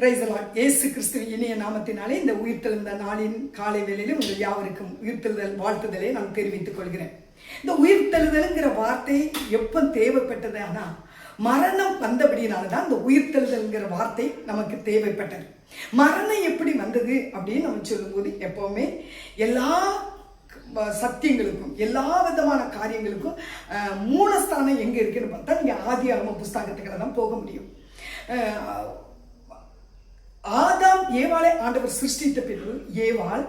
Praise the Lord. இயேசு கிறிஸ்துவின் இனிய நாமத்தினாலே இந்த உயிர்த்தெழுந்த நாளின் காலை வேளையிலும் உங்கள் யாவருக்கும் உயிர்த்தெழுதல் வாழ்த்துதலை நான் தெரிவித்துக் கொள்கிறேன். இந்த உயிர்த்தெழுதல்ங்கிற வார்த்தை எப்போ தேவைப்பட்டது? ஆனால் மரணம் வந்தபடினால்தான் இந்த உயிர்த்தெழுதல்ங்கிற வார்த்தை நமக்கு தேவைப்பட்டது. மரணம் எப்படி வந்தது அப்படின்னு நம்ம சொல்லும்போது எப்பவுமே எல்லா சத்தியங்களுக்கும் எல்லா விதமான காரியங்களுக்கும் மூலஸ்தானம் எங்கே இருக்குன்னு பார்த்தா நீங்கள் ஆதியாகம புஸ்தகத்துக்களை தான் போக முடியும். ஆதாம் ஏவாளை ஆண்டவர் சிருஷ்டித்த பிறகு ஏவாள்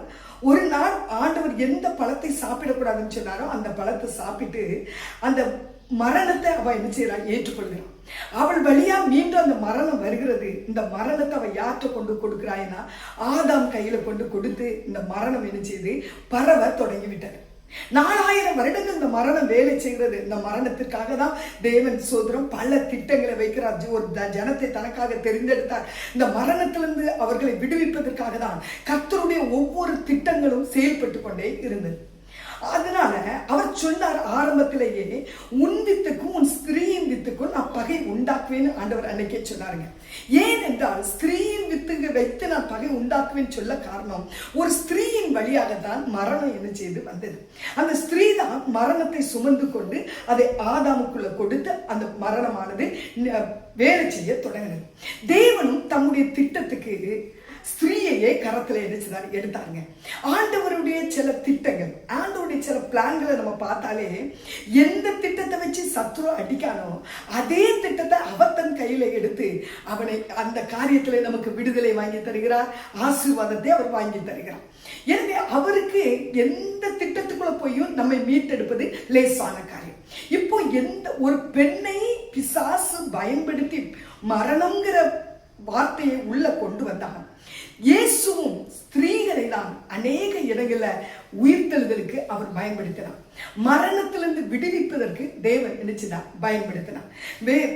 ஒரு நாள் ஆண்டவர் எந்த பழத்தை சாப்பிடக்கூடாதுன்னு சொன்னாரோ அந்த பழத்தை சாப்பிட்டு அந்த மரணத்தை அவள் என்ன செய்யறாள்? ஏற்றுக்கொள்கிறான். அவள் வழியா மீண்டும் அந்த மரணம் வருகிறது. இந்த மரணத்தை அவள் யாற்ற கொண்டு கொடுக்கிறாய்னா ஆதாம் கையில கொண்டு கொடுத்து இந்த மரணம் என்ன செய்து பரவ தொடங்கிவிட்டது. 4000 வருடங்கள் இந்த மரணம் வேலை செய்கிறது. இந்த மரணத்திற்காக தான் தேவன் சோதரம் பல திட்டங்களை வைக்கிறார். ஒரு ஜனத்தை தனக்காக தெரிந்தெடுத்தார். இந்த மரணத்திலிருந்து அவர்களை விடுவிப்பதற்காக தான் கர்த்தருடைய ஒவ்வொரு திட்டங்களும் செயல்பட்டு கொண்டே இருந்தது. அதனால அவர் சொன்னார் ஆரம்பத்திலேயே, உன் வித்துக்கும் உன் ஸ்திரீயின் வித்துக்கும் நான் பகை உண்டாக்குவேன்னு ஆண்டவர் அன்னைக்கே சொன்னாருங்க. ஏன் என்றால் ஸ்திரீயின் வித்துங்க வைத்து நான் பகை உண்டாக்குவேன்னு சொல்ல காரணம், ஒரு ஸ்திரீயின் வழியாகத்தான் மரணம் என்ன செய்து வந்தது. அந்த ஸ்திரீ தான் மரணத்தை சுமந்து கொண்டு அதை ஆதாமுக்குள்ள கொடுத்து அந்த மரணமானது வேலை செய்ய தொடங்கினது. தேவனும் தம்முடைய திட்டத்துக்கு ஸ்திரீயையே கரத்துல எடுத்தாங்க. ஆண்டவருடைய சில திட்டங்கள், ஆண்டவருடைய சில பிளான்களை நம்ம பார்த்தாலே எந்த திட்டத்தை வச்சு சத்ரு அடிக்கானோ அதே திட்டத்தை அவர் தன் கையில எடுத்து அவனை அந்த காரியத்துல நமக்கு விடுதலை வாங்கி தருகிறார், ஆசீர்வாதத்தை அவர் வாங்கி தருகிறார். எனவே அவருக்கு எந்த திட்டத்துக்குள்ள போயும் நம்மை மீட்டெடுப்பது லேசான காரியம். இப்போ எந்த ஒரு பெண்ணை பிசாசு பயன்படுத்தி மரணம்ங்கிற வார்த்தையை உள்ள கொண்டு வந்தாங்க. இயேசுவும் ஸ்திரீகளை தான் அநேக இடங்கள்ல உயிர்த்தெழுதலுக்கு அவர் பயன்படுத்தினார். மரணத்திலிருந்து விடுவிப்பதற்கு தேவன் நினைச்சுதான் பயன்படுத்தினார்.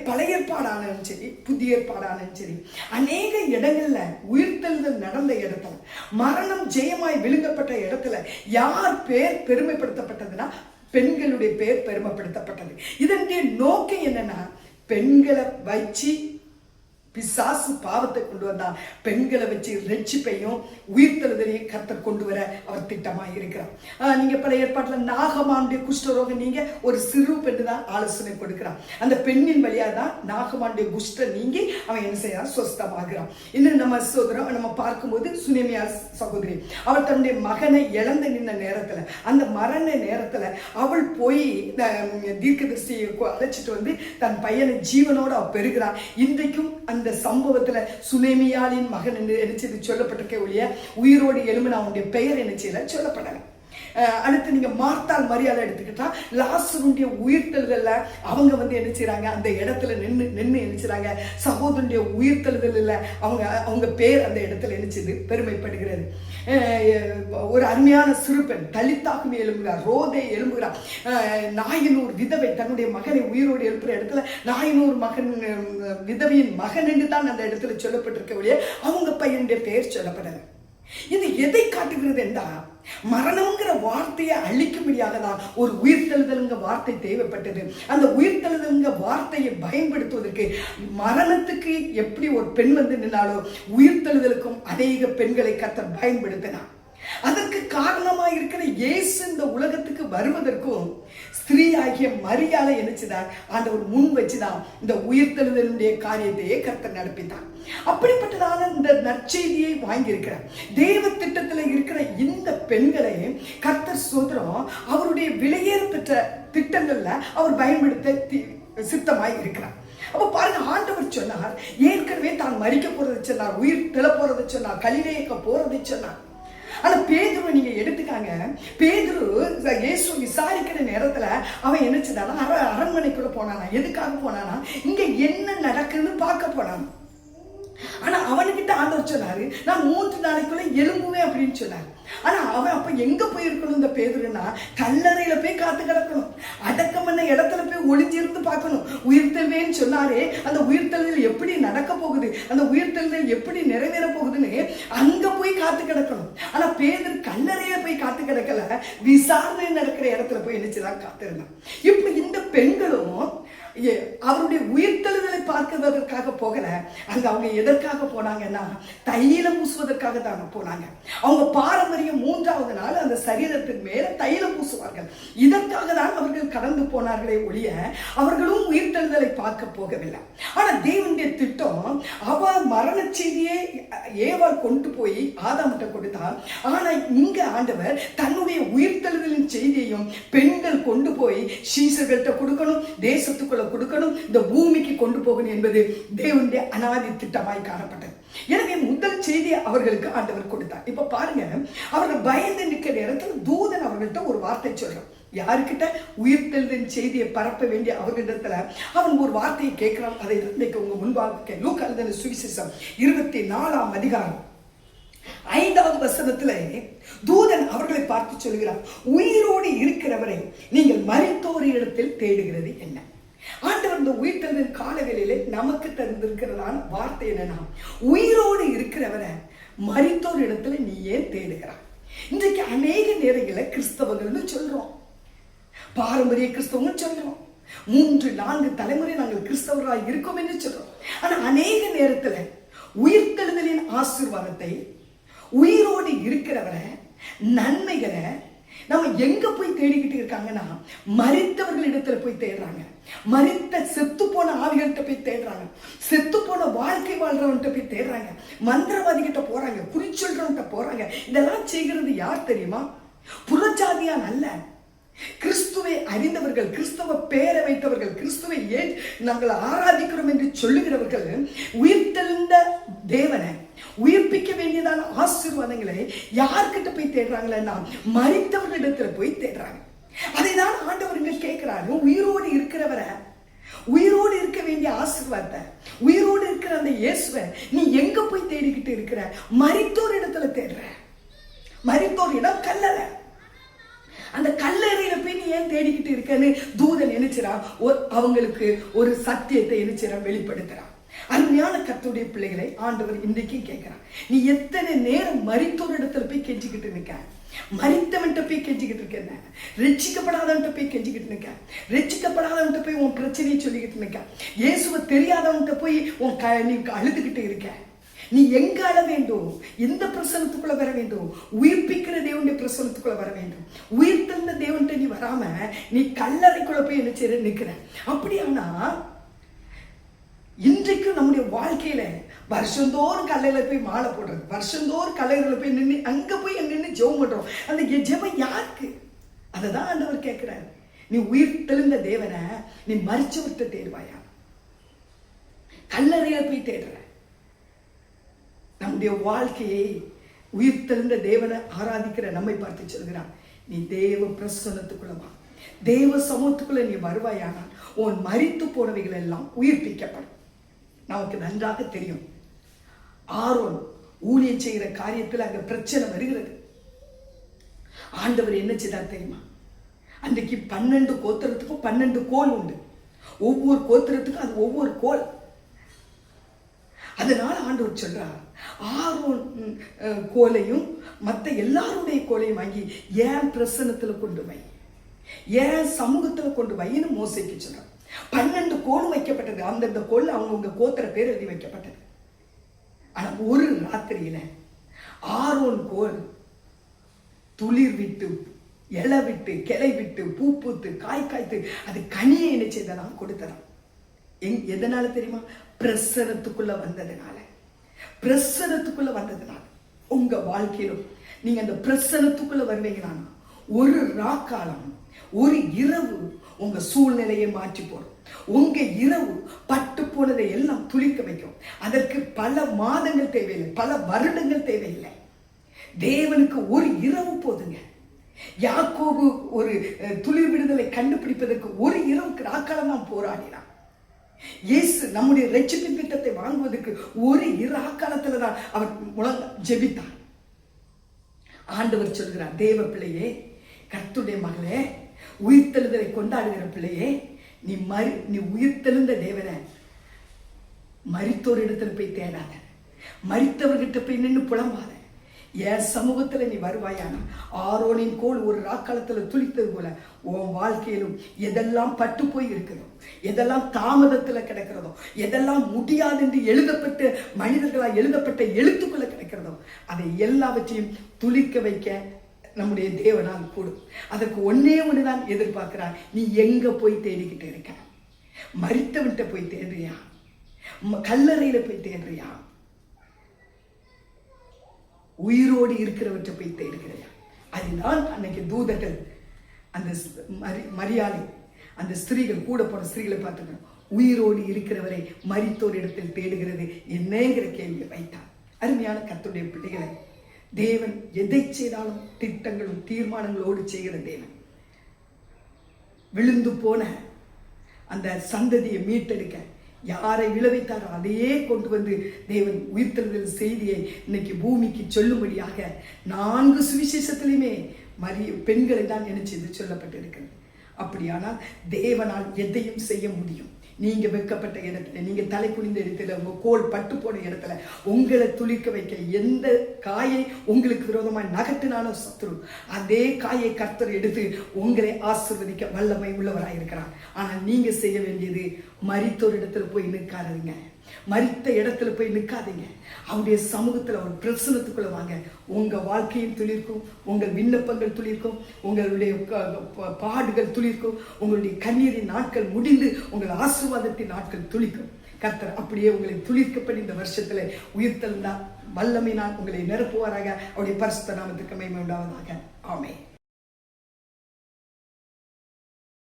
பழைய ஏற்பாடானாலும் சரி புதிய ஏற்பாடானாலும் சரி அநேக இடங்கள்ல உயிர்த்தெழுதல் நடந்த இடத்துல, மரணம் ஜெயமாய் விழுங்கப்பட்ட இடத்துல யார் பேர் பெருமைப்படுத்தப்பட்டதுன்னா பெண்களுடைய பேர் பெருமைப்படுத்தப்பட்டது. இதனுடைய நோக்கம் என்னன்னா, பெண்களை வச்சு பிசாசு பாவத்தை கொண்டு வந்தான், பெண்களை வச்சு ரட்சிப்பையும் உயிர்த்தெழுதலையும் கர்த்தர் கொண்டு வர அவர் திட்டமாக இருக்கிறார். நீங்க பல ஏற்பாட்டில் நாகமானுடைய குஷ்டரோகம் நீங்க ஒரு சிறு பெண்ணு தான் ஆலோசனை கொடுக்கிறான். அந்த பெண்ணின் வழியா தான் நாகமானுடைய குஷ்டம் நீங்கி அவன் என்ன செய்யறான்? சொஸ்தமாகிறான். இன்னும் நம்ம சோதரம் நம்ம பார்க்கும்போது சுனேமியா சகோதரி, அவள் தன்னுடைய மகனை இழந்து நின்ன நேரத்துல, அந்த மரண நேரத்துல அவள் போய் தீர்க்கதரிசியை அழைச்சிட்டு வந்து தன் பையனை ஜீவனோட அவள் பெறுகிறான். இன்றைக்கும் அந்த சம்பவத்துல சுனேமியாளின் மகன் என்று சொல்லப்பட்டிருக்க ஒழிய உயிரோடு எழும்பின அவனுடைய பெயர் என்ன செய்யல சொல்லப்படல. அடுத்து நீங்க மார்த்தாள் மரியாதை எடுத்துக்கிட்டா லாசருடைய உயிர்த்தெழுதல்ல அவங்க வந்து என்ன செய்யறாங்க? அந்த இடத்துல நின்று என்ன செய்றாங்க? சகோதரனுடைய உயிர்த்தெழுதல் அவங்க பேர் அந்த இடத்துல என்ன செய்து பெருமைப்படுகிறது. ஒரு அருமையான சிறுபெண் தலித்தாகுமே எழும்புகிறார், ரோதை எழும்புகிறார். நாயினூர் விதவை தன்னுடைய மகனை உயிரோடு எழுப்புற இடத்துல நாயினூர் மகன் விதவையின் மகன் என்று தான் அந்த இடத்துல சொல்லப்பட்டிருக்க ஒழிய அவங்க பையனுடைய பெயர் சொல்லப்படல. இது எதை காட்டுகிறது என்றால், மரணம்ங்கிற வார்த்தையை அழிக்கும்படியாக தான் ஒரு உயிர்த்தெழுதல்ங்க வார்த்தை தேவைப்பட்டது. அந்த உயிர்த்தெழுதல்ங்க வார்த்தையை பயன்படுத்துவதற்கு மரணத்துக்கு எப்படி ஒரு பெண் வந்து நின்னாலோ உயிர்த்தெழுதலுக்கும் அநேக பெண்களை கர்த்தர் பயன்படுத்தினார். அதற்கு காரணமாக இருக்கிற இயேசு இந்த உலகத்துக்கு வருவதற்கும் ஸ்திரீ ஆகிய மரியாதை என்னச்சுதான் ஆண்டவர் முன் வச்சுதான் இந்த உயிர்த்தெழுதலுடைய காரியத்தையே கர்த்தர் நடப்பித்தார். அப்படிப்பட்டதான இந்த நற்செய்தியை வாங்கியிருக்கிறார். தேவ திட்டத்துல இருக்கிற இந்த பெண்களை கர்த்தர் சோதரம் அவருடைய விலையேற பெற்ற திட்டங்கள்ல அவர் பயன்படுத்த சித்தமாய் இருக்கிறார். அப்ப பாருங்க, ஆண்டவர் சொன்னார், ஏற்கனவே தான் மரிக்க போறதை சொன்னார், உயிர் தெள போறதை சொன்னார், கலிலேயக்க போறதை சொன்னார். ஆனா பேதுரு நீங்க எடுத்துக்காங்க, பேதுரு இயேசு விசாரிக்கிற நேரத்துல அவன் என்ன செய்தானா? அரண்மனைக்குள்ள போனானா? எதுக்காக போனானா? இங்க என்ன நடக்குதுன்னு பார்க்க போனான். ஆனா அவனுக்கிட்ட ஆண்டவர் சொன்னாரு, நான் 3 நாளைக்குள்ள எழும்புவேன் அப்படின்னு சொன்னாரு. ஆனா அவன் அப்ப எங்க போயிருக்கணும்? இந்த பேதுருன்னா கல்லறையில போய் காத்து கிடக்கணும், அடக்கம் பண்ண இடத்துல போய் ஒளிஞ்சிருந்து பார்க்கணும். உயிர்த்தெழுவேன்னு சொன்னாரே, அந்த உயிர்த்தெழுதல் எப்படி நடக்க போகுது, அந்த உயிர்த்தெழுதல் எப்படி நிறைவேற போகுதுன்னு அங்க போய் காத்து கிடக்கணும். ஆனா பேதுரு கல்லறையில போய் காத்து கிடக்கல, விசாரணை நடக்கிற இடத்துல போய் என்னச்சுதான் காத்திருந்தான். இப்ப இந்த பெண்களும் அவருடைய உயிர்த்தெழுதலை பார்க்கிறதற்காக போகல. அங்க அவங்க எதற்காக போனாங்கன்னா தைலம் பூசுவதற்காக தான் போனாங்க. அவங்க பாரம்பரியம் 3வது நாள் அந்த சரீரத்துக்கு மேல தைலம் பூசுவார்கள். இதற்காக தான் அவர்கள் கடந்து போனார்களே ஒழிய அவர்களும் உயிர்த்தெழுதலை பார்க்க போகவில்லை. ஆனா தேவனுடைய திட்டம், அவ மரண செய்தியை ஏவாள் கொண்டு போய் ஆதாம்கிட்ட கொடுத்தார். ஆனா இங்க ஆண்டவர் தன்னுடைய உயிர்த்தெழுதலின் செய்தியையும் பெண்கள் கொண்டு போய் சீசர்கள்ட்ட கொடுக்கணும், தேசத்துக்குள்ள கொடுக்கணும், இந்த பூமிக்கு கொண்டு போகணும் என்பது தேவனுடைய அனாதி திட்டமாய் காணப்பட்டது. எனவே முதல் செய்தியை அவர்களுக்கு ஆண்டவர் கொடுத்தார். இப்ப பாருங்க, அவர்கள் பயந்து நிற்கிற நேரத்தில் தூதன் அவர்கள்ட்ட ஒரு வார்த்தை சொல்றான். யாருக்கிட்ட? உயிர்த்தெழுதலின் செய்தியை பரப்ப வேண்டிய அவர்களிடத்துல அவன் ஒரு வார்த்தையை கேட்கிறான். அதை இன்னைக்கு உங்க முன்பாக லூக்கா எழுதின சுவிசேஷம் 24ஆம் அதிகாரம் 5வது வசனத்துல தூதன் அவர்களை பார்த்து சொல்கிறார், உயிரோடு இருக்கிறவரை நீங்கள் மரித்தோர் இடத்தில் தேடுகிறது என்ன? ஆண்டவர் இந்த உயிர்த்தெழுதலின் காலவேளையிலே நமக்கு தந்திருக்கிறதான வார்த்தை என்னன்னா, உயிரோடு இருக்கிறவரை மரித்தோர் இடத்துல நீ ஏன் தேடுகிறாய்? இன்றைக்கு அநேக நேரங்களில் கிறிஸ்தவர்கள்னு சொல்றோம், பாரம்பரிய கிறிஸ்தவங்க சொல்றோம், 3-4 தலைமுறை நாங்கள் கிறிஸ்தவராக இருக்கோம் என்று சொல்றோம். ஆனா அநேக நேரத்துல உயிர்த்தெழுதலின் ஆசீர்வாதத்தை, உயிரோடு இருக்கிறவரை, நன்மைகளை நம்ம எங்க போய் தேடிக்கிட்டு இருக்காங்கன்னா மரித்தவர்களிடத்துல போய் தேடுறாங்க. மரித்த செத்து போன ஆவிகள்கிட்ட போய் தேடுறாங்க, செத்து போன வாழ்க்கை வாழ்றவன்கிட்ட போய் தேடுறாங்க, மந்திரவாதி கிட்ட போறாங்க, குறிச்சொல்றவன்கிட்ட போறாங்க. இதெல்லாம் செய்கிறது யார் தெரியுமா? புறஜாதியான் அல்ல, கிறிஸ்துவை அறிந்தவர்கள், கிறிஸ்தவ பேரை வைத்தவர்கள், கிறிஸ்துவை ஏன் நாங்கள் ஆராதிக்கிறோம் என்று சொல்லுகிறவர்கள் உயிர்த்தெழுந்த தேவனை, உயிர்ப்பிக்க வேண்டியதான ஆசீர்வாதங்களை யார்கிட்ட போய் தேடுறாங்களா? மரித்தவர்களிடத்துல போய் தேடுறாங்க. அதைதான் ஆண்டவர் இங்க கேட்கிறாரு, உயிரோடு இருக்கிறவரை, உயிரோடு இருக்க வேண்டிய ஆசீர்வாதத்தை, உயிரோடு இருக்கிற அந்த இயேசுவை நீ எங்க போய் தேடிக்கிட்டு இருக்கிற? மரித்தோர் இடத்துல தேடுற. மரித்தோர் இடம் கல்லற, அந்த கல்லறையில போய் நீ ஏன் தேடிக்கிட்டு இருக்கன்னு தூதன் நினைச்சிரா அவங்களுக்கு ஒரு சத்தியத்தை நினைச்சிரா வெளிப்படுத்துறான். அருமையான கர்த்தருடைய பிள்ளைகளை ஆண்டவர் இன்றைக்கு கேட்கிறான், நீ எத்தனை நேரம் மரித்தோர் இடத்துல போய் கெஞ்சிக்கிட்டு இருக்க? மரித்தவன்கிட்ட போய் கெஞ்சிக்கிட்டு இருக்க, ரட்சிக்கப்படாதவன்கிட்ட போய் கெஞ்சிக்கிட்டு இருக்க, ரட்சிக்கப்படாதவன்கிட்ட போய் உன் பிரச்சனையை சொல்லிக்கிட்டு இருக்க, இயேசுவை தெரியாதவன்கிட்ட போய் நீ அழுதுகிட்டு இருக்க. நீ எங்க அழ வேண்டும்? எந்த பிரசனத்துக்குள்ள வர வேண்டும்? உயிர்ப்பிக்கிற தேவனுடைய பிரசனத்துக்குள்ள வர வேண்டும். உயிர் தந்த தேவன்கிட்ட நீ வராம நீ கல்லறைக்குள்ள போய் என்ன செய்ய நிக்கிற? அப்படியானா இன்றைக்கும் நம்முடைய வாழ்க்கையில வருஷந்தோறும் கல்லையில போய் மாலை போடுறது, வருஷந்தோறும் கல்லையில போய் நின்று அங்க போய் நின்று ஜெபம் பண்றோம். அந்த ஜெபம் யாருக்கு? அததான் ஆண்டவர் கேட்கிறாரு. நீ உயிர் தெளிந்த தேவனை நீ மரிச்சவர்கிட்ட தேடுவாயா? கல்லறையில போய் தேடுற? நம்முடைய வாழ்க்கையை உயிர் தெளிந்த தேவனை ஆராதிக்கிற நம்மை பார்த்து சொல்கிறான், நீ தேவ பிரசன்னத்துக்குள்ள வா, தேவ சமூகத்துக்குள்ள நீ வருவாயானால் உன் மரித்து போனவைகள் எல்லாம் உயிர்ப்பிக்கப்படும். நமக்கு நன்றாக தெரியும், ஆரோன் ஊழியம் செய்கிற காரியத்தில் அங்க பிரச்சனை வருகிறது. ஆண்டவர் என்ன செய்தார் தெரியுமா? அன்றைக்கு 12 கோத்திரத்துக்கும் 12 கோல் உண்டு, ஒவ்வொரு கோத்திரத்துக்கும் அது ஒவ்வொரு கோல். அதனால ஆண்டவர் சொல்றார், ஆரோன் கோலையும் மற்ற எல்லாருடைய கோலையும் வாங்கி ஏன் பிரசன்னத்துல கொண்டு வை, ஏன் சமூகத்துல கொண்டு வைன்னு மோசைக்கு சொல்றார். 12 கோல் வைக்கப்பட்டது, அந்தந்த கோல் அவங்கவுங்க கோத்திர பேர் எழுதி வைக்கப்பட்டது. ஆனா ஒரு ராத்திரியில ஆரோன் கோல் துளிர் விட்டு, இலை விட்டு, கிளை விட்டு, பூ பூத்து, காய் காய்த்து, அது கனியை என்ன செய்ததான் கொடுத்ததான். எதனால தெரியுமா? பிரசனத்துக்குள்ள வந்ததுனால. பிரசனத்துக்குள்ள வந்ததுனால உங்க வாழ்க்கையிலும் நீங்க அந்த பிரசனத்துக்குள்ள வருவீங்கன்னா ஒரு ராக்காலம், ஒரு இரவு உங்க சூழ்நிலையை மாற்றி போடும். உங்க இரவு பட்டு போனதை எல்லாம் துளிக்க வைக்கும். அதற்கு பல மாதங்கள் தேவையில்லை, பல வருடங்கள் தேவையில்லை. தேவனுக்கு ஒரு இரவு போதுங்க. யாக்கோபு ஒரு துளிர் விடுதலை கண்டுபிடிப்பதற்கு ஒரு இரவுக்கு ராக்காலம் தான் போராடினான். இயேசு நம்முடைய ரட்சிப்பின் திட்டத்தை வாங்குவதற்கு ஒரு ராக்காலத்துல தான் அவர் ஜெபித்தார். ஆண்டவர் சொல்கிறார், தேவ பிள்ளையே, கர்த்தருடைய மகளே, உயிர்த்தெழுதலை கொண்டாடுகிற பிள்ளையே, நீ உயிர்த்தெழுந்த தேவனை மரித்தோர் இடத்துல போய் தேடாத, மரித்தவர்கிட்ட போய் நின்று புலம்பாத. என் சமூகத்துல நீ வருவாயானா ஆரோனின் கோல் ஒரு ராக்காலத்துல துளித்தது போல உன் வாழ்க்கையிலும் எதெல்லாம் பட்டு போய் இருக்கிறதோ, எதெல்லாம் தாமதத்துல கிடக்கிறதோ, எதெல்லாம் முடியாது என்று எழுதப்பட்ட மனிதர்களால் எழுதப்பட்ட எழுத்துக்குள்ள கிடக்கிறதோ, அதை எல்லாவற்றையும் துளிக்க வைக்க நம்முடைய தேவனால் கூடும். அதற்கு ஒன்னே ஒண்ணுதான் எதிர்பார்க்கிறார். நீ எங்க போய் தேடிக்கிட்டு இருக்க? மரித்தவன்கிட்ட போய் தேடுறியா? கல்லறையில போய் தேடுறியா? உயிரோடு இருக்கிறவற்றை போய் தேடுகிறையா? அதுதான் அன்னைக்கு தூதர்கள் அந்த மரியாதை அந்த ஸ்திரீகள் கூட போன ஸ்திரீகளை பார்த்துக்கணும். உயிரோடு இருக்கிறவரை மரித்தோர் இடத்தில் தேடுகிறது என்னங்கிற கேள்வியை வைத்தார். அருமையான கர்த்தருடைய பிள்ளைகளை, தேவன் எதை செய்தாலும் திட்டங்களும் தீர்மானங்களோடு செய்கிற தேவன். விழுந்து போன அந்த சந்ததியை மீட்டெடுக்க யாரை விளைவித்தாரோ அதையே கொண்டு வந்து தேவன் உயிர்த்தெழுதல் செய்தியை இன்னைக்கு பூமிக்கு சொல்லும்படியாக 4 சுவிசேஷத்திலுமே பெண்களை தான் நினைச்சு சொல்லப்பட்டிருக்கிறது. அப்படியானால் தேவனால் எதையும் செய்ய முடியும். நீங்க வெட்கப்பட்ட இடத்துல, நீங்க தலை குனிந்த இடத்துல, உங்க கோல் பட்டு போன இடத்துல உங்களை துளிக்க வைக்க எந்த காயை உங்களுக்கு விரோதமாய் நகட்டினானோ சத்துரு, அதே காயை கர்த்தர் எடுத்து உங்களை ஆசீர்வதிக்க வல்லமை உள்ளவராய் இருக்கிறார். ஆனால் நீங்க செய்ய வேண்டியது மரித்தோர் இடத்துல போய் நிற்காதீங்க, மரித்த இடத்துல போய் நிற்காதீங்க. அவருடைய சமூகத்துல ஒரு பிரசனத்துக்குள்ள வாங்க. உங்க வாழ்க்கையும் துளிர்க்கும், உங்கள் விண்ணப்பங்கள் துளிர்க்கும், உங்களுடைய பாடுகள் துளிர்க்கும், உங்களுடைய கண்ணீரின் நாட்கள் முடிந்து உங்கள் ஆசீர்வாதத்தின் நாட்கள் துளிக்கும். கர்த்தர் அப்படியே உங்களை துளிர்க்கப்படி இந்த வருஷத்துல உயிர்த்தெழுந்தார் வல்லமையினால் உங்களை நிரப்புவாராக. அவருடைய பரிசுத்த நாமத்துக்கு மகிமை உண்டாவதாக. ஆமென்.